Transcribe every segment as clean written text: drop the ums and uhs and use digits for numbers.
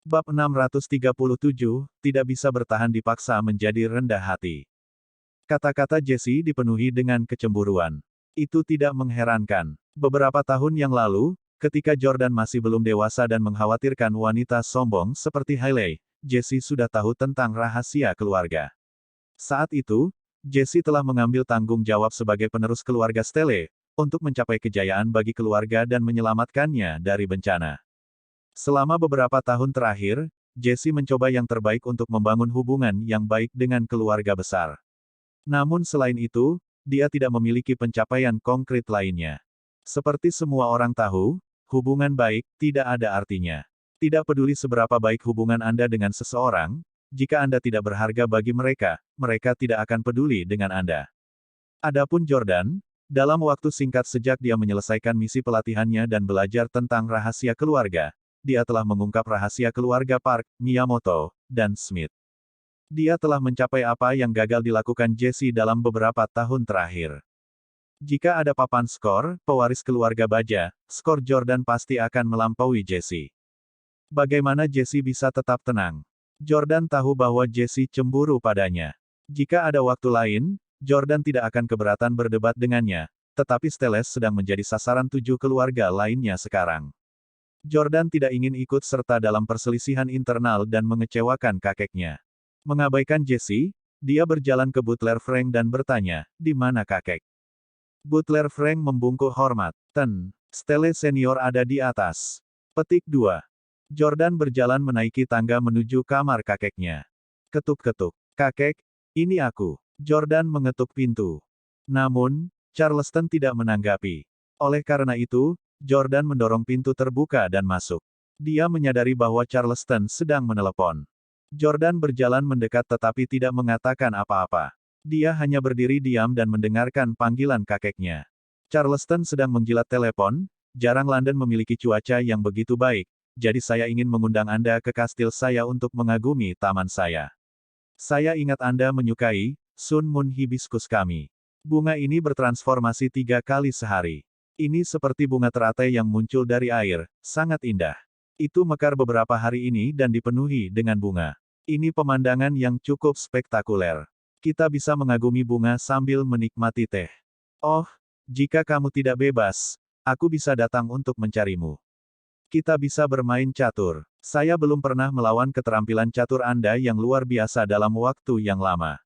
Bab 637, tidak bisa bertahan dipaksa menjadi rendah hati. Kata-kata Jesse dipenuhi dengan kecemburuan. Itu tidak mengherankan. Beberapa tahun yang lalu, ketika Jordan masih belum dewasa dan mengkhawatirkan wanita sombong seperti Hailey, Jesse sudah tahu tentang rahasia keluarga. Saat itu, Jesse telah mengambil tanggung jawab sebagai penerus keluarga Stelle, untuk mencapai kejayaan bagi keluarga dan menyelamatkannya dari bencana. Selama beberapa tahun terakhir, Jesse mencoba yang terbaik untuk membangun hubungan yang baik dengan keluarga besar. Namun selain itu, dia tidak memiliki pencapaian konkret lainnya. Seperti semua orang tahu, hubungan baik tidak ada artinya. Tidak peduli seberapa baik hubungan Anda dengan seseorang, jika Anda tidak berharga bagi mereka, mereka tidak akan peduli dengan Anda. Adapun Jordan, dalam waktu singkat sejak dia menyelesaikan misi pelatihannya dan belajar tentang rahasia keluarga, dia telah mengungkap rahasia keluarga Park, Miyamoto, dan Smith. Dia telah mencapai apa yang gagal dilakukan Jesse dalam beberapa tahun terakhir. Jika ada papan skor, pewaris keluarga baja, skor Jordan pasti akan melampaui Jesse. Bagaimana Jesse bisa tetap tenang? Jordan tahu bahwa Jesse cemburu padanya. Jika ada waktu lain, Jordan tidak akan keberatan berdebat dengannya, tetapi Stelles sedang menjadi sasaran 7 keluarga lainnya sekarang. Jordan tidak ingin ikut serta dalam perselisihan internal dan mengecewakan kakeknya. Mengabaikan Jesse, dia berjalan ke Butler Frank dan bertanya, "Di mana kakek?" Butler Frank membungkuk hormat. Stelle senior ada di atas. Petik 2. Jordan berjalan menaiki tangga menuju kamar kakeknya. Ketuk-ketuk. "Kakek, ini aku." Jordan mengetuk pintu. Namun, Charleston tidak menanggapi. Oleh karena itu, Jordan mendorong pintu terbuka dan masuk. Dia menyadari bahwa Charleston sedang menelepon. Jordan berjalan mendekat tetapi tidak mengatakan apa-apa. Dia hanya berdiri diam dan mendengarkan panggilan kakeknya. Charleston sedang menjilat telepon, jarang London memiliki cuaca yang begitu baik, jadi saya ingin mengundang Anda ke kastil saya untuk mengagumi taman saya. Saya ingat Anda menyukai Sun Moon hibiscus kami. Bunga ini bertransformasi 3 kali sehari. Ini seperti bunga teratai yang muncul dari air, sangat indah. Itu mekar beberapa hari ini dan dipenuhi dengan bunga. Ini pemandangan yang cukup spektakuler. Kita bisa mengagumi bunga sambil menikmati teh. Oh, jika kamu tidak bebas, aku bisa datang untuk mencarimu. Kita bisa bermain catur. Saya belum pernah melawan keterampilan catur Anda yang luar biasa dalam waktu yang lama.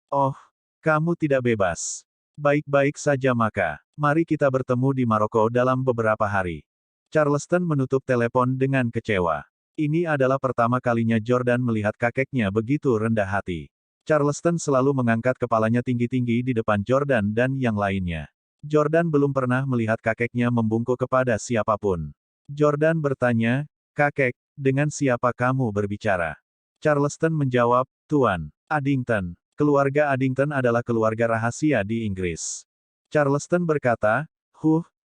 Oh, kamu tidak bebas. Baik-baik saja maka, mari kita bertemu di Maroko dalam beberapa hari. Charleston menutup telepon dengan kecewa. Ini adalah pertama kalinya Jordan melihat kakeknya begitu rendah hati. Charleston selalu mengangkat kepalanya tinggi-tinggi di depan Jordan dan yang lainnya. Jordan belum pernah melihat kakeknya membungkuk kepada siapapun. Jordan bertanya, "Kakek, dengan siapa kamu berbicara?" Charleston menjawab, "Tuan Addington. Keluarga Addington adalah keluarga rahasia di Inggris." Charleston berkata,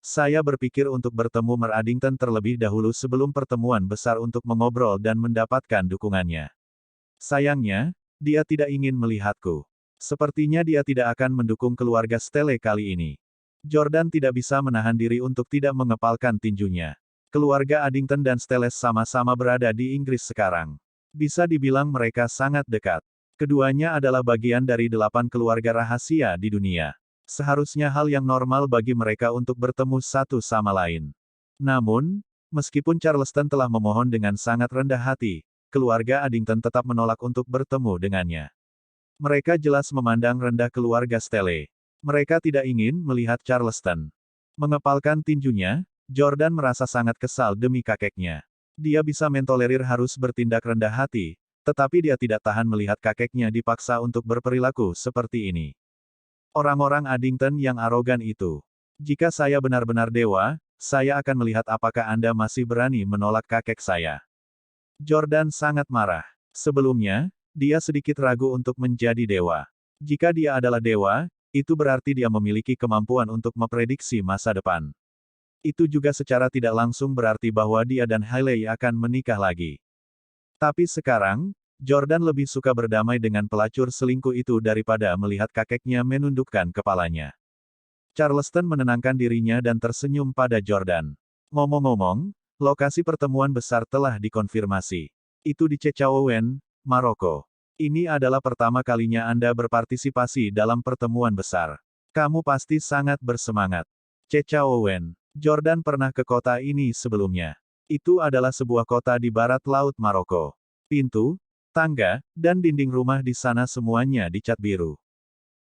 saya berpikir untuk bertemu Mer Addington terlebih dahulu sebelum pertemuan besar untuk mengobrol dan mendapatkan dukungannya. Sayangnya, dia tidak ingin melihatku. Sepertinya dia tidak akan mendukung keluarga Stelle kali ini." Jordan tidak bisa menahan diri untuk tidak mengepalkan tinjunya. Keluarga Addington dan Stelle sama-sama berada di Inggris sekarang. Bisa dibilang mereka sangat dekat. Keduanya adalah bagian dari 8 keluarga rahasia di dunia. Seharusnya hal yang normal bagi mereka untuk bertemu satu sama lain. Namun, meskipun Charleston telah memohon dengan sangat rendah hati, keluarga Addington tetap menolak untuk bertemu dengannya. Mereka jelas memandang rendah keluarga Stelle. Mereka tidak ingin melihat Charleston. Mengepalkan tinjunya, Jordan merasa sangat kesal demi kakeknya. Dia bisa mentolerir harus bertindak rendah hati, tetapi dia tidak tahan melihat kakeknya dipaksa untuk berperilaku seperti ini. Orang-orang Addington yang arogan itu. Jika saya benar-benar dewa, saya akan melihat apakah Anda masih berani menolak kakek saya. Jordan sangat marah. Sebelumnya, dia sedikit ragu untuk menjadi dewa. Jika dia adalah dewa, itu berarti dia memiliki kemampuan untuk memprediksi masa depan. Itu juga secara tidak langsung berarti bahwa dia dan Hailey akan menikah lagi. Tapi sekarang, Jordan lebih suka berdamai dengan pelacur selingkuh itu daripada melihat kakeknya menundukkan kepalanya. Charleston menenangkan dirinya dan tersenyum pada Jordan. Ngomong-ngomong, lokasi pertemuan besar telah dikonfirmasi. Itu di Chechaouen, Maroko. Ini adalah pertama kalinya Anda berpartisipasi dalam pertemuan besar. Kamu pasti sangat bersemangat. Chechaouen. Jordan pernah ke kota ini sebelumnya. Itu adalah sebuah kota di barat laut Maroko. Pintu, tangga, dan dinding rumah di sana semuanya dicat biru.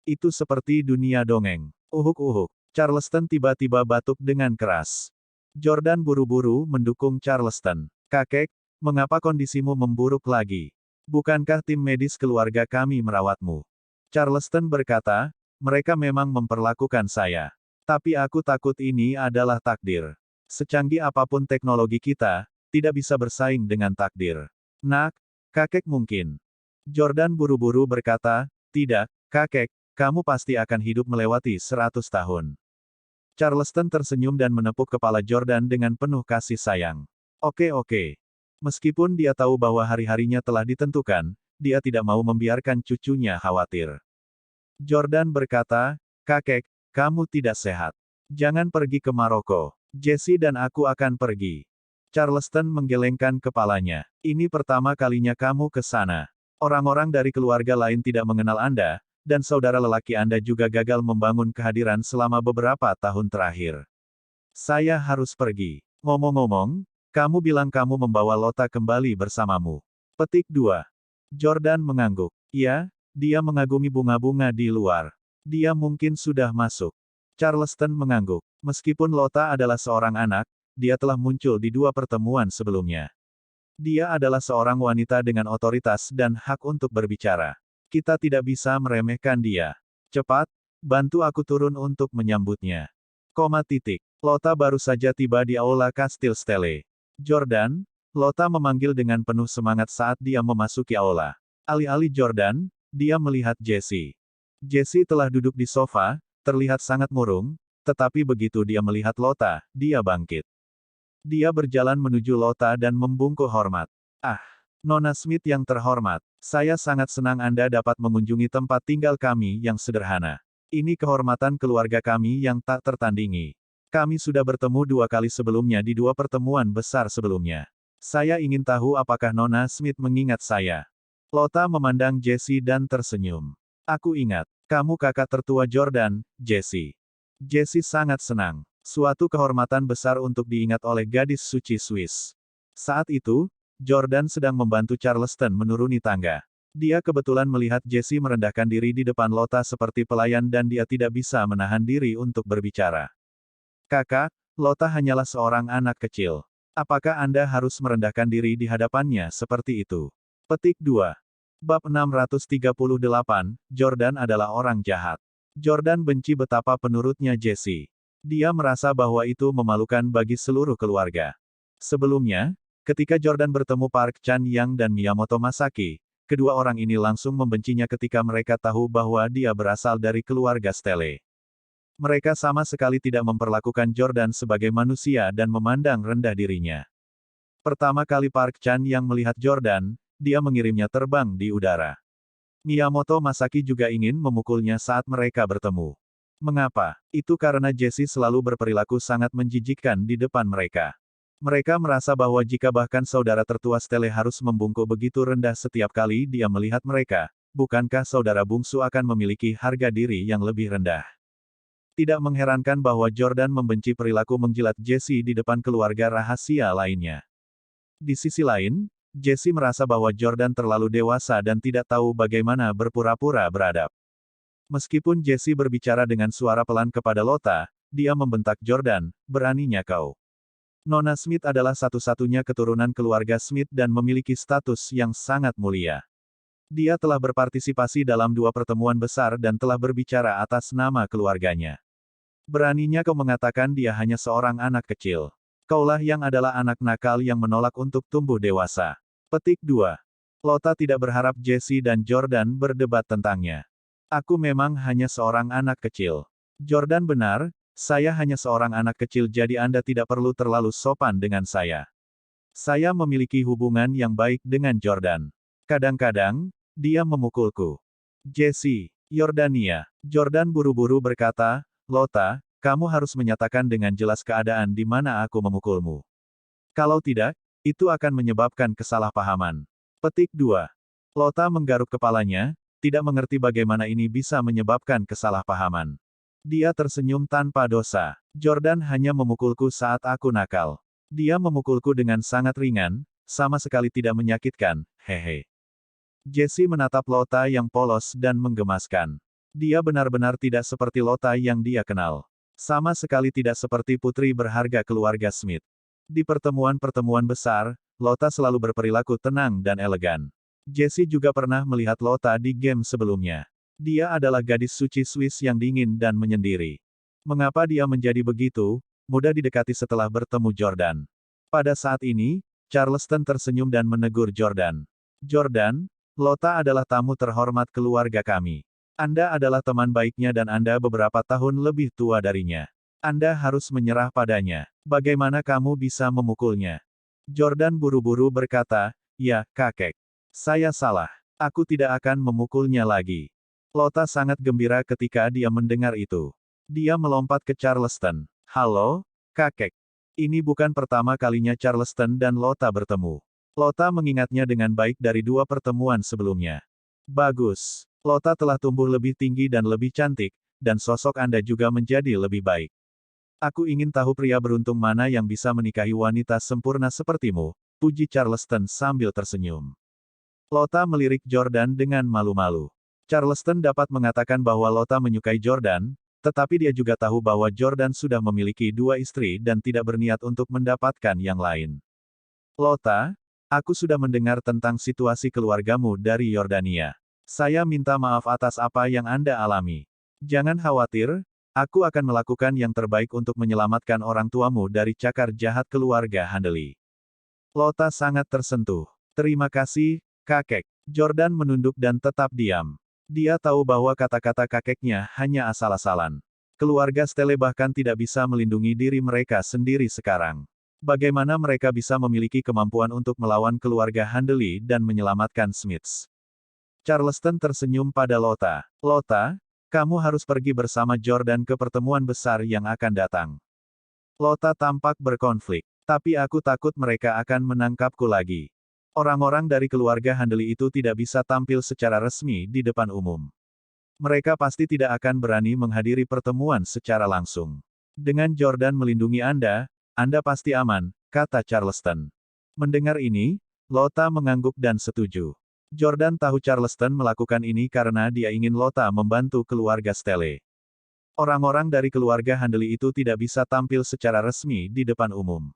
Itu seperti dunia dongeng. Uhuk-uhuk. Charleston tiba-tiba batuk dengan keras. Jordan buru-buru mendukung Charleston. Kakek, mengapa kondisimu memburuk lagi? Bukankah tim medis keluarga kami merawatmu? Charleston berkata, mereka memang memperlakukan saya. Tapi aku takut ini adalah takdir. Secanggih apapun teknologi kita, tidak bisa bersaing dengan takdir. Nak, kakek mungkin. Jordan buru-buru berkata, tidak, kakek, kamu pasti akan hidup melewati 100 tahun. Charleston tersenyum dan menepuk kepala Jordan dengan penuh kasih sayang. Oke. Meskipun dia tahu bahwa hari-harinya telah ditentukan, dia tidak mau membiarkan cucunya khawatir. Jordan berkata, kakek, kamu tidak sehat. Jangan pergi ke Maroko. Jesse dan aku akan pergi. Charleston menggelengkan kepalanya. Ini pertama kalinya kamu ke sana. Orang-orang dari keluarga lain tidak mengenal Anda, dan saudara lelaki Anda juga gagal membangun kehadiran selama beberapa tahun terakhir. Saya harus pergi. Ngomong-ngomong, kamu bilang kamu membawa Lota kembali bersamamu. Petik 2. Jordan mengangguk. Ya, dia mengagumi bunga-bunga di luar. Dia mungkin sudah masuk. Charleston mengangguk. Meskipun Lota adalah seorang anak, dia telah muncul di 2 pertemuan sebelumnya. Dia adalah seorang wanita dengan otoritas dan hak untuk berbicara. Kita tidak bisa meremehkan dia. Cepat, bantu aku turun untuk menyambutnya. Lota baru saja tiba di Aula Kastil Stele. Jordan, Lota memanggil dengan penuh semangat saat dia memasuki aula. Alih-alih Jordan, dia melihat Jesse. Jesse telah duduk di sofa, terlihat sangat murung, tetapi begitu dia melihat Lota, dia bangkit. Dia berjalan menuju Lota dan membungkuk hormat. Ah, Nona Smith yang terhormat, saya sangat senang Anda dapat mengunjungi tempat tinggal kami yang sederhana. Ini kehormatan keluarga kami yang tak tertandingi. Kami sudah bertemu 2 kali sebelumnya di 2 pertemuan besar sebelumnya. Saya ingin tahu apakah Nona Smith mengingat saya. Lota memandang Jesse dan tersenyum. Aku ingat, kamu kakak tertua Jordan, Jesse. Jesse sangat senang. Suatu kehormatan besar untuk diingat oleh gadis suci Swiss. Saat itu, Jordan sedang membantu Charleston menuruni tangga. Dia kebetulan melihat Jesse merendahkan diri di depan Lota seperti pelayan dan dia tidak bisa menahan diri untuk berbicara. Kakak, Lota hanyalah seorang anak kecil. Apakah Anda harus merendahkan diri di hadapannya seperti itu? Petik 2. Bab 638, Jordan adalah orang jahat. Jordan benci betapa penurutnya Jesse. Dia merasa bahwa itu memalukan bagi seluruh keluarga. Sebelumnya, ketika Jordan bertemu Park Chan-yang dan Miyamoto Masaki, kedua orang ini langsung membencinya ketika mereka tahu bahwa dia berasal dari keluarga Stele. Mereka sama sekali tidak memperlakukan Jordan sebagai manusia dan memandang rendah dirinya. Pertama kali Park Chan-yang melihat Jordan, dia mengirimnya terbang di udara. Miyamoto Masaki juga ingin memukulnya saat mereka bertemu. Mengapa? Itu karena Jesse selalu berperilaku sangat menjijikkan di depan mereka. Mereka merasa bahwa jika bahkan saudara tertua Stele harus membungkuk begitu rendah setiap kali dia melihat mereka, bukankah saudara bungsu akan memiliki harga diri yang lebih rendah? Tidak mengherankan bahwa Jordan membenci perilaku menjilat Jesse di depan keluarga rahasia lainnya. Di sisi lain, Jesse merasa bahwa Jordan terlalu dewasa dan tidak tahu bagaimana berpura-pura beradab. Meskipun Jesse berbicara dengan suara pelan kepada Lota, dia membentak Jordan, beraninya kau. Nona Smith adalah satu-satunya keturunan keluarga Smith dan memiliki status yang sangat mulia. Dia telah berpartisipasi dalam 2 pertemuan besar dan telah berbicara atas nama keluarganya. Beraninya kau mengatakan dia hanya seorang anak kecil. Kaulah yang adalah anak nakal yang menolak untuk tumbuh dewasa. Petik 2. Lota tidak berharap Jesse dan Jordan berdebat tentangnya. Aku memang hanya seorang anak kecil. Jordan benar, saya hanya seorang anak kecil jadi Anda tidak perlu terlalu sopan dengan saya. Saya memiliki hubungan yang baik dengan Jordan. Kadang-kadang, dia memukulku. Jesse, Yordania. Jordan buru-buru berkata, Lota, kamu harus menyatakan dengan jelas keadaan di mana aku memukulmu. Kalau tidak, Itu akan menyebabkan kesalahpahaman. Petik 2. Lota menggaruk kepalanya, tidak mengerti bagaimana ini bisa menyebabkan kesalahpahaman. Dia tersenyum tanpa dosa. Jordan hanya memukulku saat aku nakal. Dia memukulku dengan sangat ringan, sama sekali tidak menyakitkan, hehe. Jesse menatap Lota yang polos dan menggemaskan. Dia benar-benar tidak seperti Lota yang dia kenal. Sama sekali tidak seperti putri berharga keluarga Smith. Di pertemuan-pertemuan besar, Lota selalu berperilaku tenang dan elegan. Jesse juga pernah melihat Lota di game sebelumnya. Dia adalah gadis suci Swiss yang dingin dan menyendiri. Mengapa dia menjadi begitu, mudah didekati setelah bertemu Jordan? Pada saat ini, Charleston tersenyum dan menegur Jordan. Jordan, Lota adalah tamu terhormat keluarga kami. Anda adalah teman baiknya dan Anda beberapa tahun lebih tua darinya. Anda harus menyerah padanya. Bagaimana kamu bisa memukulnya? Jordan buru-buru berkata, ya, kakek. Saya salah. Aku tidak akan memukulnya lagi. Lota sangat gembira ketika dia mendengar itu. Dia melompat ke Charleston. Halo, kakek. Ini bukan pertama kalinya Charleston dan Lota bertemu. Lota mengingatnya dengan baik dari 2 pertemuan sebelumnya. Bagus. Lota telah tumbuh lebih tinggi dan lebih cantik, dan sosok Anda juga menjadi lebih baik. Aku ingin tahu pria beruntung mana yang bisa menikahi wanita sempurna sepertimu, puji Charleston sambil tersenyum. Lota melirik Jordan dengan malu-malu. Charleston dapat mengatakan bahwa Lota menyukai Jordan, tetapi dia juga tahu bahwa Jordan sudah memiliki 2 istri dan tidak berniat untuk mendapatkan yang lain. Lota, aku sudah mendengar tentang situasi keluargamu dari Yordania. Saya minta maaf atas apa yang Anda alami. Jangan khawatir, aku akan melakukan yang terbaik untuk menyelamatkan orang tuamu dari cakar jahat keluarga Handley. Lota sangat tersentuh. Terima kasih, kakek. Jordan menunduk dan tetap diam. Dia tahu bahwa kata-kata kakeknya hanya asal-asalan. Keluarga Stelle bahkan tidak bisa melindungi diri mereka sendiri sekarang. Bagaimana mereka bisa memiliki kemampuan untuk melawan keluarga Handley dan menyelamatkan Smiths? Charleston tersenyum pada Lota. Lota, kamu harus pergi bersama Jordan ke pertemuan besar yang akan datang. Lota tampak berkonflik. Tapi aku takut mereka akan menangkapku lagi. Orang-orang dari keluarga Handley itu tidak bisa tampil secara resmi di depan umum. Mereka pasti tidak akan berani menghadiri pertemuan secara langsung. Dengan Jordan melindungi Anda pasti aman, kata Charleston. Mendengar ini, Lota mengangguk dan setuju. Jordan tahu Charleston melakukan ini karena dia ingin Lota membantu keluarga Stelle. Orang-orang dari keluarga Handley itu tidak bisa tampil secara resmi di depan umum.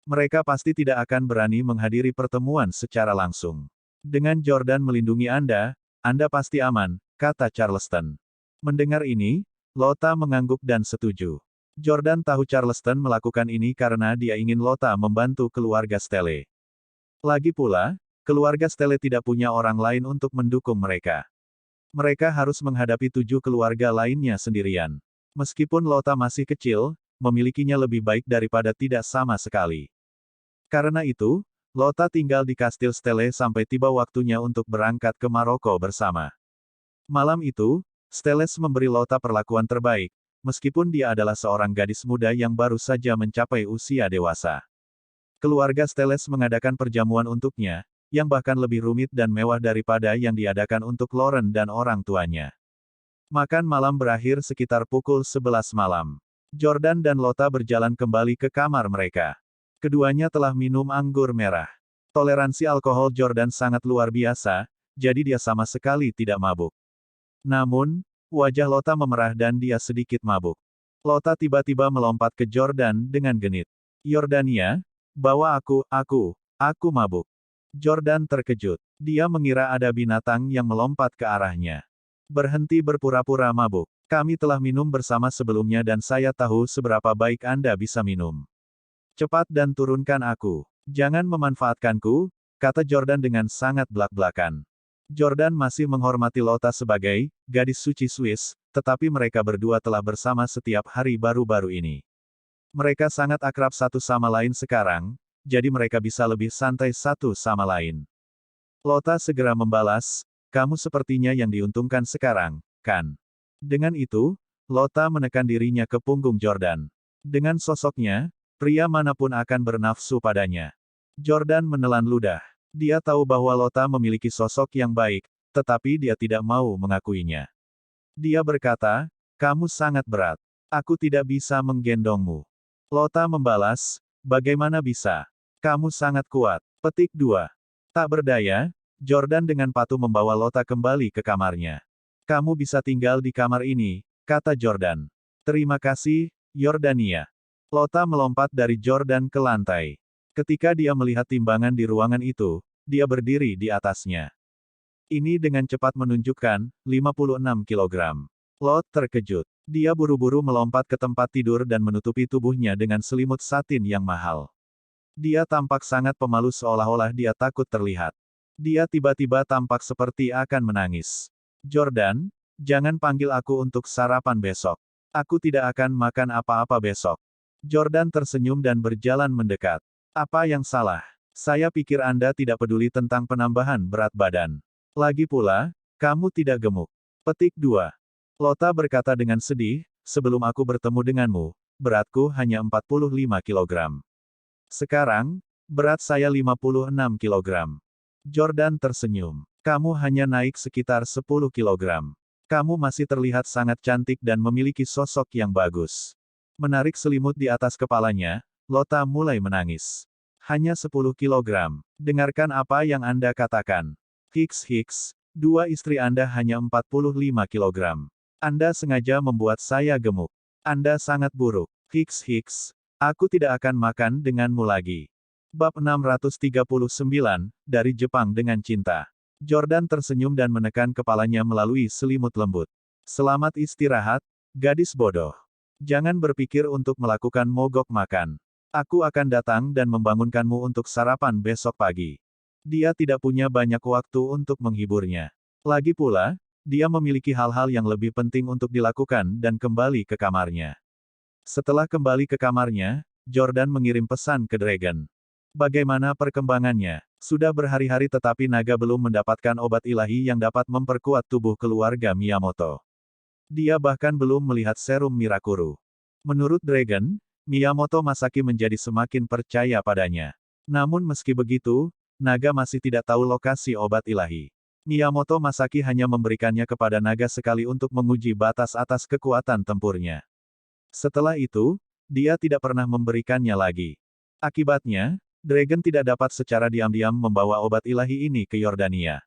Mereka pasti tidak akan berani menghadiri pertemuan secara langsung. Dengan Jordan melindungi Anda pasti aman, kata Charleston. Mendengar ini, Lota mengangguk dan setuju. Jordan tahu Charleston melakukan ini karena dia ingin Lota membantu keluarga Stelle. Lagi pula, keluarga Stelle tidak punya orang lain untuk mendukung mereka. Mereka harus menghadapi 7 keluarga lainnya sendirian. Meskipun Lota masih kecil, memilikinya lebih baik daripada tidak sama sekali. Karena itu, Lota tinggal di Kastil Stelle sampai tiba waktunya untuk berangkat ke Maroko bersama. Malam itu, Stelles memberi Lota perlakuan terbaik, meskipun dia adalah seorang gadis muda yang baru saja mencapai usia dewasa. Keluarga Stelles mengadakan perjamuan untuknya, yang bahkan lebih rumit dan mewah daripada yang diadakan untuk Lauren dan orang tuanya. Makan malam berakhir sekitar pukul 11 malam. Jordan dan Lota berjalan kembali ke kamar mereka. Keduanya telah minum anggur merah. Toleransi alkohol Jordan sangat luar biasa, jadi dia sama sekali tidak mabuk. Namun, wajah Lota memerah dan dia sedikit mabuk. Lota tiba-tiba melompat ke Jordan dengan genit. Yordania, bawa aku mabuk. Jordan terkejut. Dia mengira ada binatang yang melompat ke arahnya. Berhenti berpura-pura mabuk. Kami telah minum bersama sebelumnya dan saya tahu seberapa baik Anda bisa minum. Cepat dan turunkan aku. Jangan memanfaatkanku, kata Jordan dengan sangat belak-belakan. Jordan masih menghormati Lota sebagai gadis suci Swiss, tetapi mereka berdua telah bersama setiap hari baru-baru ini. Mereka sangat akrab satu sama lain sekarang, jadi mereka bisa lebih santai satu sama lain. Lota segera membalas, kamu sepertinya yang diuntungkan sekarang, kan? Dengan itu, Lota menekan dirinya ke punggung Jordan. Dengan sosoknya, pria manapun akan bernafsu padanya. Jordan menelan ludah. Dia tahu bahwa Lota memiliki sosok yang baik, tetapi dia tidak mau mengakuinya. Dia berkata, kamu sangat berat. Aku tidak bisa menggendongmu. Lota membalas, bagaimana bisa? Kamu sangat kuat. Petik 2. Tak berdaya, Jordan dengan patuh membawa Lota kembali ke kamarnya. Kamu bisa tinggal di kamar ini, kata Jordan. Terima kasih, Yordania. Lota melompat dari Jordan ke lantai. Ketika dia melihat timbangan di ruangan itu, dia berdiri di atasnya. Ini dengan cepat menunjukkan, 56 kilogram. Lot terkejut. Dia buru-buru melompat ke tempat tidur dan menutupi tubuhnya dengan selimut satin yang mahal. Dia tampak sangat pemalu seolah-olah dia takut terlihat. Dia tiba-tiba tampak seperti akan menangis. Jordan, jangan panggil aku untuk sarapan besok. Aku tidak akan makan apa-apa besok. Jordan tersenyum dan berjalan mendekat. Apa yang salah? Saya pikir Anda tidak peduli tentang penambahan berat badan. Lagi pula, kamu tidak gemuk. Petik 2. Lota berkata dengan sedih, sebelum aku bertemu denganmu, beratku hanya 45 kilogram. Sekarang, berat saya 56 kilogram. Jordan tersenyum. Kamu hanya naik sekitar 10 kilogram. Kamu masih terlihat sangat cantik dan memiliki sosok yang bagus. Menarik selimut di atas kepalanya, Lota mulai menangis. Hanya 10 kilogram. Dengarkan apa yang Anda katakan. Hiks, dua istri Anda hanya 45 kilogram. Anda sengaja membuat saya gemuk. Anda sangat buruk. Hiks, aku tidak akan makan denganmu lagi. Bab 639, dari Jepang dengan cinta. Jordan tersenyum dan menekan kepalanya melalui selimut lembut. Selamat istirahat, gadis bodoh. Jangan berpikir untuk melakukan mogok makan. Aku akan datang dan membangunkanmu untuk sarapan besok pagi. Dia tidak punya banyak waktu untuk menghiburnya. Lagi pula, dia memiliki hal-hal yang lebih penting untuk dilakukan dan kembali ke kamarnya. Setelah kembali ke kamarnya, Jordan mengirim pesan ke Dragon. Bagaimana perkembangannya? Sudah berhari-hari tetapi naga belum mendapatkan obat ilahi yang dapat memperkuat tubuh keluarga Miyamoto. Dia bahkan belum melihat serum Mirakuru. Menurut Dragon, Miyamoto Masaki menjadi semakin percaya padanya. Namun meski begitu, naga masih tidak tahu lokasi obat ilahi. Miyamoto Masaki hanya memberikannya kepada naga sekali untuk menguji batas atas kekuatan tempurnya. Setelah itu, dia tidak pernah memberikannya lagi. Akibatnya, Dragon tidak dapat secara diam-diam membawa obat ilahi ini ke Yordania.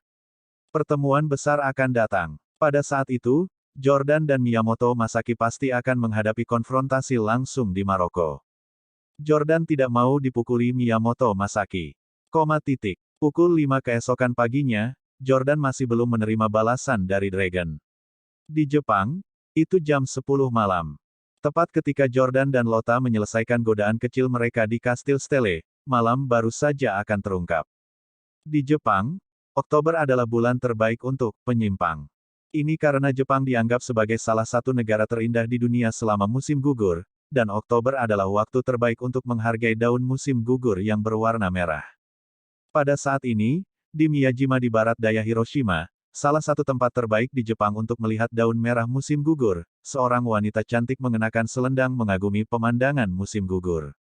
Pertemuan besar akan datang. Pada saat itu, Jordan dan Miyamoto Masaki pasti akan menghadapi konfrontasi langsung di Maroko. Jordan tidak mau dipukuli Miyamoto Masaki. Pukul 5 keesokan paginya, Jordan masih belum menerima balasan dari Dragon. Di Jepang, itu jam 10 malam. Tepat ketika Jordan dan Lota menyelesaikan godaan kecil mereka di Kastil Stele, malam baru saja akan terungkap. Di Jepang, Oktober adalah bulan terbaik untuk penyimpang. Ini karena Jepang dianggap sebagai salah satu negara terindah di dunia selama musim gugur, dan Oktober adalah waktu terbaik untuk menghargai daun musim gugur yang berwarna merah. Pada saat ini, di Miyajima di barat daya Hiroshima, salah satu tempat terbaik di Jepang untuk melihat daun merah musim gugur, seorang wanita cantik mengenakan selendang mengagumi pemandangan musim gugur.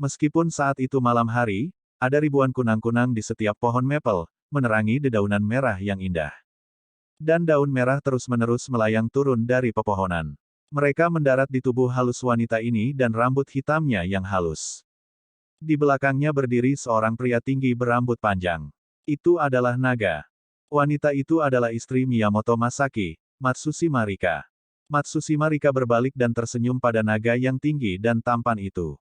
Meskipun saat itu malam hari, ada ribuan kunang-kunang di setiap pohon maple, menerangi dedaunan merah yang indah. Dan daun merah terus-menerus melayang turun dari pepohonan. Mereka mendarat di tubuh halus wanita ini dan rambut hitamnya yang halus. Di belakangnya berdiri seorang pria tinggi berambut panjang. Itu adalah naga. Wanita itu adalah istri Miyamoto Masaki, Matsushima Rika. Matsushima Rika berbalik dan tersenyum pada naga yang tinggi dan tampan itu.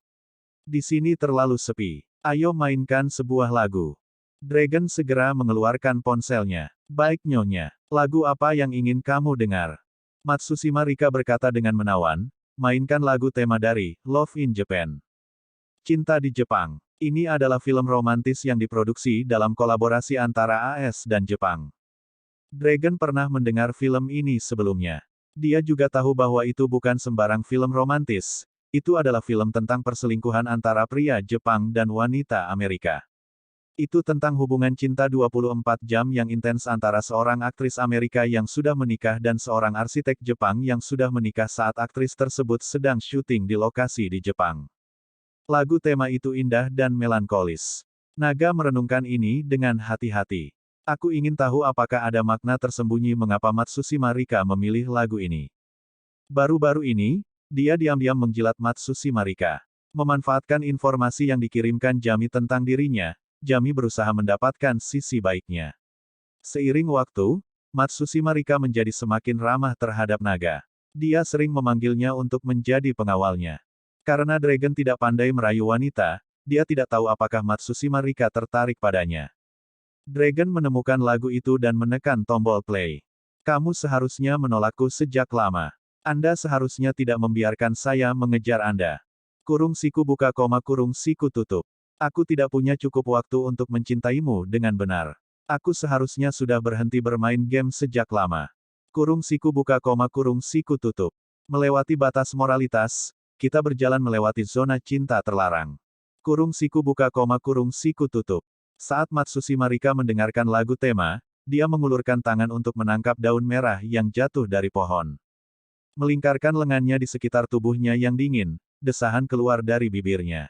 Di sini terlalu sepi. Ayo mainkan sebuah lagu. Dragon segera mengeluarkan ponselnya. Baik nyonya. Lagu apa yang ingin kamu dengar? Matsushima Rika berkata dengan menawan, mainkan lagu tema dari Love in Japan. Cinta di Jepang. Ini adalah film romantis yang diproduksi dalam kolaborasi antara AS dan Jepang. Dragon pernah mendengar film ini sebelumnya. Dia juga tahu bahwa itu bukan sembarang film romantis. Itu adalah film tentang perselingkuhan antara pria Jepang dan wanita Amerika. Itu tentang hubungan cinta 24 jam yang intens antara seorang aktris Amerika yang sudah menikah dan seorang arsitek Jepang yang sudah menikah saat aktris tersebut sedang syuting di lokasi di Jepang. Lagu tema itu indah dan melankolis. Naga merenungkan ini dengan hati-hati. Aku ingin tahu apakah ada makna tersembunyi mengapa Matsushima Rika memilih lagu ini. Baru-baru ini, dia diam-diam menjilat Matsushima Rika. Memanfaatkan informasi yang dikirimkan Jami tentang dirinya, Jami berusaha mendapatkan sisi baiknya. Seiring waktu, Matsushima Rika menjadi semakin ramah terhadap naga. Dia sering memanggilnya untuk menjadi pengawalnya. Karena Dragon tidak pandai merayu wanita, dia tidak tahu apakah Matsushima Rika tertarik padanya. Dragon menemukan lagu itu dan menekan tombol play. Kamu seharusnya menolakku sejak lama. Anda seharusnya tidak membiarkan saya mengejar Anda. Kurung siku buka koma kurung siku tutup. Aku tidak punya cukup waktu untuk mencintaimu dengan benar. Aku seharusnya sudah berhenti bermain game sejak lama. Kurung siku buka koma kurung siku tutup. Melewati batas moralitas, kita berjalan melewati zona cinta terlarang. Kurung siku buka koma kurung siku tutup. Saat Matsushima Rika mendengarkan lagu tema, dia mengulurkan tangan untuk menangkap daun merah yang jatuh dari pohon. Melingkarkan lengannya di sekitar tubuhnya yang dingin, desahan keluar dari bibirnya.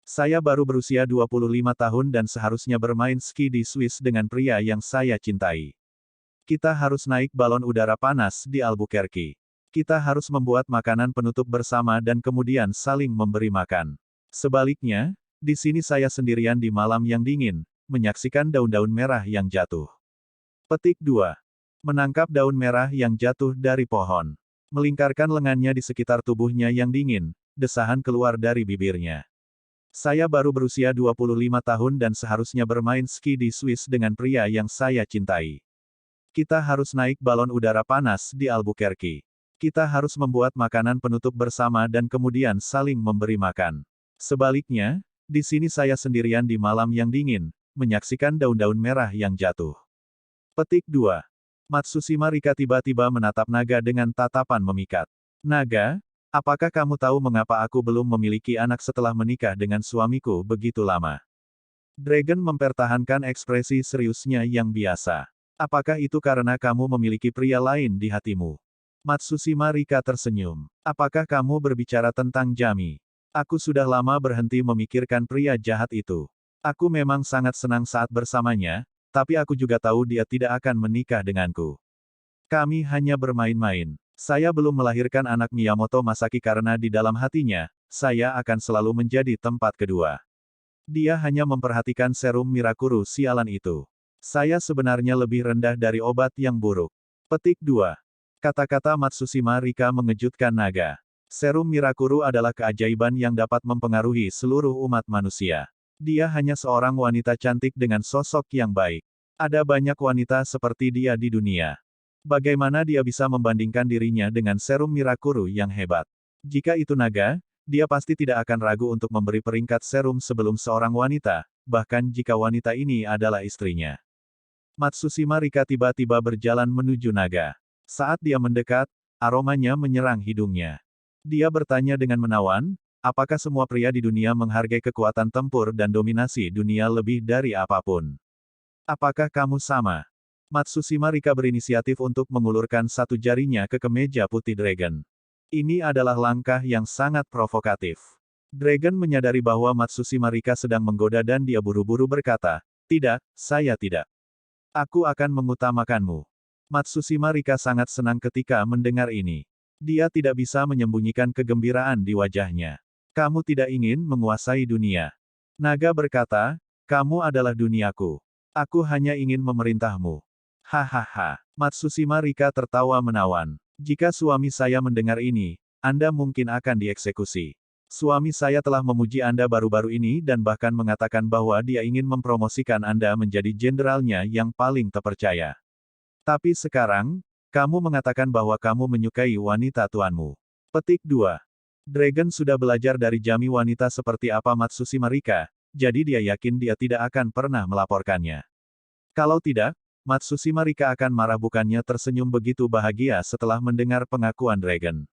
Saya baru berusia 25 tahun dan seharusnya bermain ski di Swiss dengan pria yang saya cintai. Kita harus naik balon udara panas di Albuquerque. Kita harus membuat makanan penutup bersama dan kemudian saling memberi makan. Sebaliknya, di sini saya sendirian di malam yang dingin, menyaksikan daun-daun merah yang jatuh. Petik 2. Menangkap daun merah yang jatuh dari pohon. Melingkarkan lengannya di sekitar tubuhnya yang dingin, desahan keluar dari bibirnya. Saya baru berusia 25 tahun dan seharusnya bermain ski di Swiss dengan pria yang saya cintai. Kita harus naik balon udara panas di Albuquerque. Kita harus membuat makanan penutup bersama dan kemudian saling memberi makan. Sebaliknya, di sini saya sendirian di malam yang dingin, menyaksikan daun-daun merah yang jatuh. Petik 2. Matsushima Rika tiba-tiba menatap naga dengan tatapan memikat. Naga, apakah kamu tahu mengapa aku belum memiliki anak setelah menikah dengan suamiku begitu lama? Dragon mempertahankan ekspresi seriusnya yang biasa. Apakah itu karena kamu memiliki pria lain di hatimu? Matsushima Rika tersenyum. Apakah kamu berbicara tentang Jami? Aku sudah lama berhenti memikirkan pria jahat itu. Aku memang sangat senang saat bersamanya, tapi aku juga tahu dia tidak akan menikah denganku. Kami hanya bermain-main. Saya belum melahirkan anak Miyamoto Masaki karena di dalam hatinya, saya akan selalu menjadi tempat kedua. Dia hanya memperhatikan serum Mirakuru sialan itu. Saya sebenarnya lebih rendah dari obat yang buruk. Petik 2. Kata-kata Matsushima Rika mengejutkan naga. Serum Mirakuru adalah keajaiban yang dapat mempengaruhi seluruh umat manusia. Dia hanya seorang wanita cantik dengan sosok yang baik. Ada banyak wanita seperti dia di dunia. Bagaimana dia bisa membandingkan dirinya dengan serum Mirakuru yang hebat? Jika itu naga, dia pasti tidak akan ragu untuk memberi peringkat serum sebelum seorang wanita, bahkan jika wanita ini adalah istrinya. Matsushima Rika tiba-tiba berjalan menuju naga. Saat dia mendekat, aromanya menyerang hidungnya. Dia bertanya dengan menawan, apakah semua pria di dunia menghargai kekuatan tempur dan dominasi dunia lebih dari apapun? Apakah kamu sama? Matsushima Rika berinisiatif untuk mengulurkan satu jarinya ke kemeja putih Dragon. Ini adalah langkah yang sangat provokatif. Dragon menyadari bahwa Matsushima Rika sedang menggoda dan dia buru-buru berkata, "Tidak, saya tidak. Aku akan mengutamakanmu." Matsushima Rika sangat senang ketika mendengar ini. Dia tidak bisa menyembunyikan kegembiraan di wajahnya. Kamu tidak ingin menguasai dunia. Naga berkata, kamu adalah duniaku. Aku hanya ingin memerintahmu. Hahaha. Matsushima Rika tertawa menawan. Jika suami saya mendengar ini, Anda mungkin akan dieksekusi. Suami saya telah memuji Anda baru-baru ini dan bahkan mengatakan bahwa dia ingin mempromosikan Anda menjadi jenderalnya yang paling terpercaya. Tapi sekarang, kamu mengatakan bahwa kamu menyukai wanita tuanmu. Petik 2. Dragon sudah belajar dari Jami wanita seperti apa Matsushima Rika, jadi dia yakin dia tidak akan pernah melaporkannya. Kalau tidak, Matsushima Rika akan marah bukannya tersenyum begitu bahagia setelah mendengar pengakuan Dragon.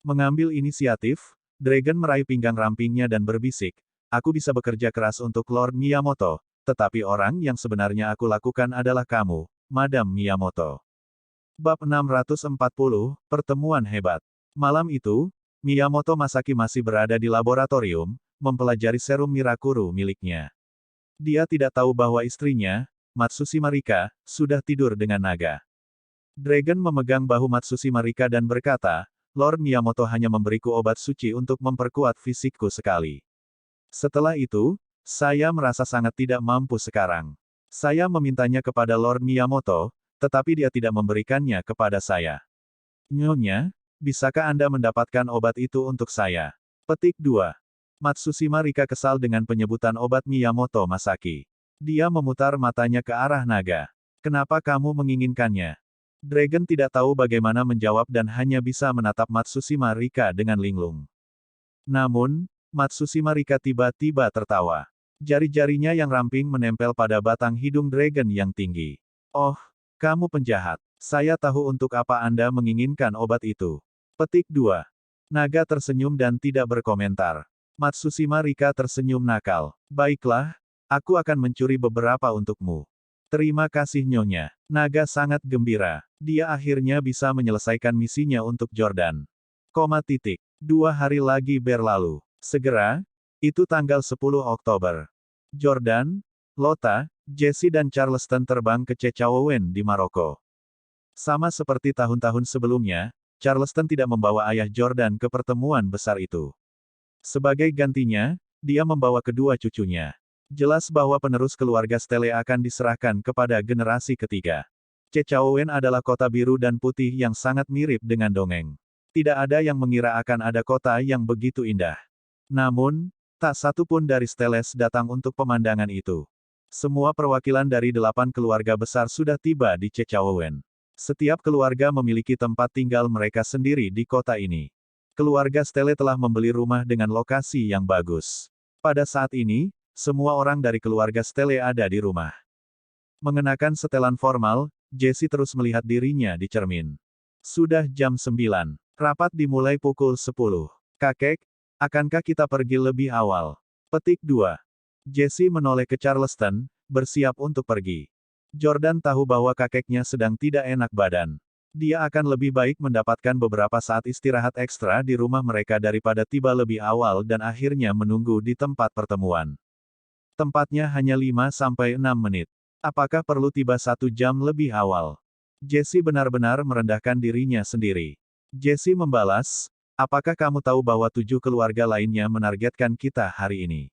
Mengambil inisiatif, Dragon meraih pinggang rampingnya dan berbisik, aku bisa bekerja keras untuk Lord Miyamoto, tetapi orang yang sebenarnya aku lakukan adalah kamu, Madam Miyamoto. Bab 640, Pertemuan Hebat. Malam itu, Miyamoto Masaki masih berada di laboratorium, mempelajari serum Mirakuru miliknya. Dia tidak tahu bahwa istrinya, Matsushima Rika, sudah tidur dengan naga. Dragon memegang bahu Matsushima Rika dan berkata, Lord Miyamoto hanya memberiku obat suci untuk memperkuat fisikku sekali. Setelah itu, saya merasa sangat tidak mampu sekarang. Saya memintanya kepada Lord Miyamoto, tetapi dia tidak memberikannya kepada saya. Nyonya, bisakah Anda mendapatkan obat itu untuk saya? Petik 2. Matsushima Rika kesal dengan penyebutan obat Miyamoto Masaki. Dia memutar matanya ke arah naga. Kenapa kamu menginginkannya? Dragon tidak tahu bagaimana menjawab dan hanya bisa menatap Matsushima Rika dengan linglung. Namun, Matsushima Rika tiba-tiba tertawa. Jari-jarinya yang ramping menempel pada batang hidung Dragon yang tinggi. Oh, kamu penjahat. Saya tahu untuk apa Anda menginginkan obat itu. Petik 2. Naga tersenyum dan tidak berkomentar. Matsushima Rika tersenyum nakal. Baiklah, aku akan mencuri beberapa untukmu. Terima kasih Nyonya. Naga sangat gembira. Dia akhirnya bisa menyelesaikan misinya untuk Jordan. 2 hari lagi berlalu. Segera, itu tanggal 10 Oktober. Jordan, Lota, Jesse dan Charleston terbang ke Chechaouen di Maroko. Sama seperti tahun-tahun sebelumnya, Charleston tidak membawa ayah Jordan ke pertemuan besar itu. Sebagai gantinya, dia membawa kedua cucunya. Jelas bahwa penerus keluarga Stele akan diserahkan kepada generasi ketiga. Chechaouen adalah kota biru dan putih yang sangat mirip dengan dongeng. Tidak ada yang mengira akan ada kota yang begitu indah. Namun, tak satu pun dari Steles datang untuk pemandangan itu. Semua perwakilan dari 8 keluarga besar sudah tiba di Chechaouen. Setiap keluarga memiliki tempat tinggal mereka sendiri di kota ini. Keluarga Stele telah membeli rumah dengan lokasi yang bagus. Pada saat ini, semua orang dari keluarga Stele ada di rumah. Mengenakan setelan formal, Jesse terus melihat dirinya di cermin. Sudah jam 9. Rapat dimulai pukul 10. Kakek, akankah kita pergi lebih awal? Petik 2. Jesse menoleh ke Charleston, bersiap untuk pergi. Jordan tahu bahwa kakeknya sedang tidak enak badan. Dia akan lebih baik mendapatkan beberapa saat istirahat ekstra di rumah mereka daripada tiba lebih awal dan akhirnya menunggu di tempat pertemuan. Tempatnya hanya 5-6 menit. Apakah perlu tiba 1 jam lebih awal? Jesse benar-benar merendahkan dirinya sendiri. Jesse membalas, apakah kamu tahu bahwa 7 keluarga lainnya menargetkan kita hari ini?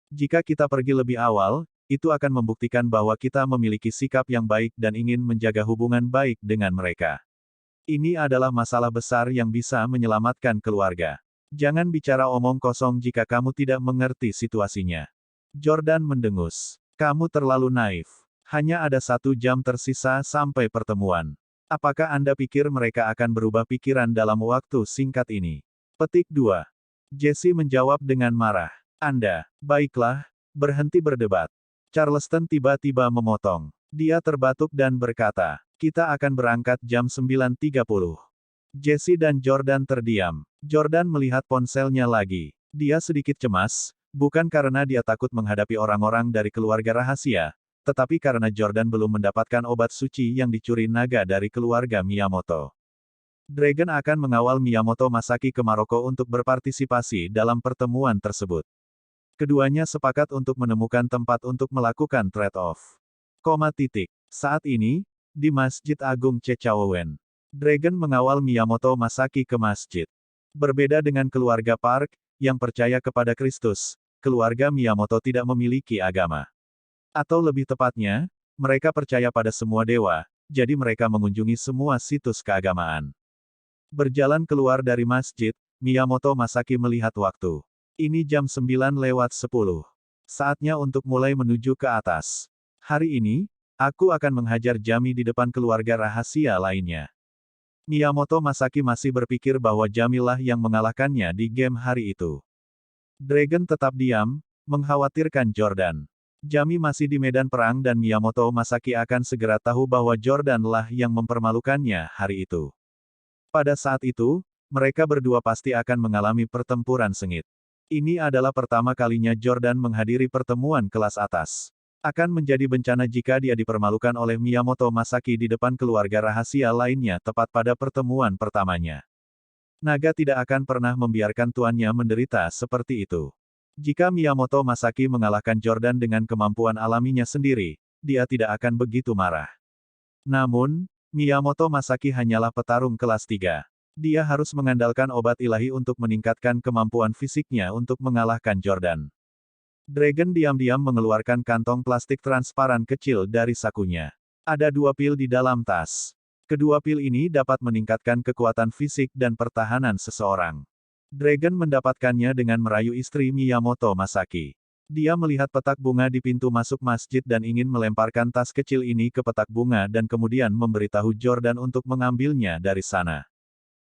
Jika kita pergi lebih awal, itu akan membuktikan bahwa kita memiliki sikap yang baik dan ingin menjaga hubungan baik dengan mereka. Ini adalah masalah besar yang bisa menyelamatkan keluarga. Jangan bicara omong kosong jika kamu tidak mengerti situasinya. Jordan mendengus. Kamu terlalu naif. Hanya ada 1 jam tersisa sampai pertemuan. Apakah Anda pikir mereka akan berubah pikiran dalam waktu singkat ini? Petik 2. Jesse menjawab dengan marah. Anda, baiklah, berhenti berdebat. Charleston tiba-tiba memotong. Dia terbatuk dan berkata, kita akan berangkat jam 9.30. Jesse dan Jordan terdiam. Jordan melihat ponselnya lagi. Dia sedikit cemas, bukan karena dia takut menghadapi orang-orang dari keluarga rahasia, tetapi karena Jordan belum mendapatkan obat suci yang dicuri naga dari keluarga Miyamoto. Dragon akan mengawal Miyamoto Masaki ke Maroko untuk berpartisipasi dalam pertemuan tersebut. Keduanya sepakat untuk menemukan tempat untuk melakukan trade-off. Saat ini, di Masjid Agung Chechaouen, Dragon mengawal Miyamoto Masaki ke masjid. Berbeda dengan keluarga Park, yang percaya kepada Kristus, keluarga Miyamoto tidak memiliki agama. Atau lebih tepatnya, mereka percaya pada semua dewa, jadi mereka mengunjungi semua situs keagamaan. Berjalan keluar dari masjid, Miyamoto Masaki melihat waktu. Ini jam 9:10. Saatnya untuk mulai menuju ke atas. Hari ini, aku akan menghajar Jami di depan keluarga rahasia lainnya. Miyamoto Masaki masih berpikir bahwa Jamilah yang mengalahkannya di game hari itu. Dragon tetap diam, mengkhawatirkan Jordan. Jami masih di medan perang dan Miyamoto Masaki akan segera tahu bahwa Jordanlah yang mempermalukannya hari itu. Pada saat itu, mereka berdua pasti akan mengalami pertempuran sengit. Ini adalah pertama kalinya Jordan menghadiri pertemuan kelas atas. Akan menjadi bencana jika dia dipermalukan oleh Miyamoto Masaki di depan keluarga rahasia lainnya tepat pada pertemuan pertamanya. Naga tidak akan pernah membiarkan tuannya menderita seperti itu. Jika Miyamoto Masaki mengalahkan Jordan dengan kemampuan alaminya sendiri, dia tidak akan begitu marah. Namun, Miyamoto Masaki hanyalah petarung kelas 3. Dia harus mengandalkan obat ilahi untuk meningkatkan kemampuan fisiknya untuk mengalahkan Jordan. Dragon diam-diam mengeluarkan kantong plastik transparan kecil dari sakunya. Ada 2 pil di dalam tas. Kedua pil ini dapat meningkatkan kekuatan fisik dan pertahanan seseorang. Dragon mendapatkannya dengan merayu istri Miyamoto Masaki. Dia melihat petak bunga di pintu masuk masjid dan ingin melemparkan tas kecil ini ke petak bunga dan kemudian memberitahu Jordan untuk mengambilnya dari sana.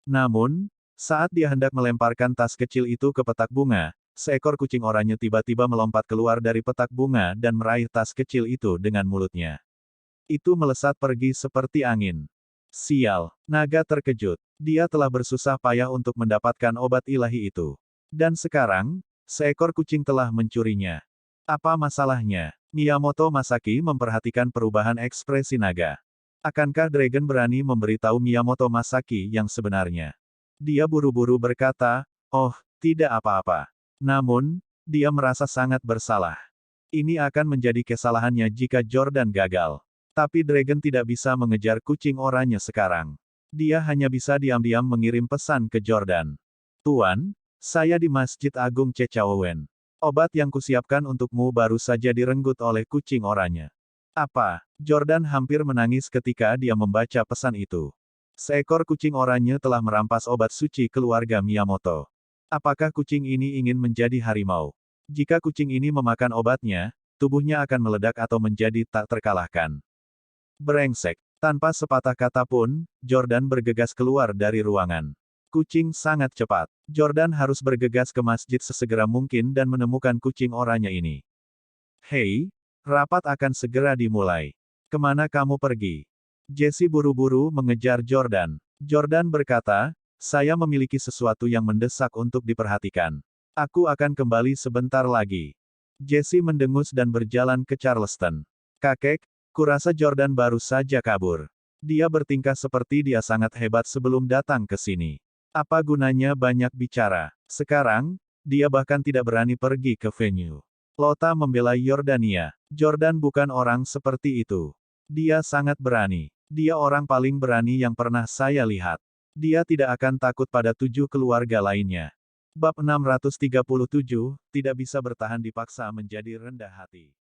Namun, saat dia hendak melemparkan tas kecil itu ke petak bunga, seekor kucing oranye tiba-tiba melompat keluar dari petak bunga dan meraih tas kecil itu dengan mulutnya. Itu melesat pergi seperti angin. Sial, naga terkejut. Dia telah bersusah payah untuk mendapatkan obat ilahi itu. Dan sekarang, seekor kucing telah mencurinya. Apa masalahnya? Miyamoto Masaki memperhatikan perubahan ekspresi naga. Akankah Dragon berani memberitahu Miyamoto Masaki yang sebenarnya? Dia buru-buru berkata, "Oh, tidak apa-apa." Namun, dia merasa sangat bersalah. Ini akan menjadi kesalahannya jika Jordan gagal. Tapi Dragon tidak bisa mengejar kucing oranye sekarang. Dia hanya bisa diam-diam mengirim pesan ke Jordan. "Tuan, saya di Masjid Agung Chechaowen. Obat yang kusiapkan untukmu baru saja direnggut oleh kucing oranye." Apa? Jordan hampir menangis ketika dia membaca pesan itu. Seekor kucing oranye telah merampas obat suci keluarga Miyamoto. Apakah kucing ini ingin menjadi harimau? Jika kucing ini memakan obatnya, tubuhnya akan meledak atau menjadi tak terkalahkan. Brengsek. Tanpa sepatah kata pun, Jordan bergegas keluar dari ruangan. Kucing sangat cepat. Jordan harus bergegas ke masjid sesegera mungkin dan menemukan kucing oranye ini. "Hei, rapat akan segera dimulai. Kemana kamu pergi?" Jesse buru-buru mengejar Jordan. Jordan berkata, "Saya memiliki sesuatu yang mendesak untuk diperhatikan. Aku akan kembali sebentar lagi." Jesse mendengus dan berjalan ke Charleston. "Kakek, kurasa Jordan baru saja kabur. Dia bertingkah seperti dia sangat hebat sebelum datang ke sini. Apa gunanya banyak bicara? Sekarang, dia bahkan tidak berani pergi ke venue." Lota membela Yordania. Jordan bukan orang seperti itu. Dia sangat berani. Dia orang paling berani yang pernah saya lihat. Dia tidak akan takut pada 7 keluarga lainnya. Bab 637, tidak bisa bertahan dipaksa menjadi rendah hati.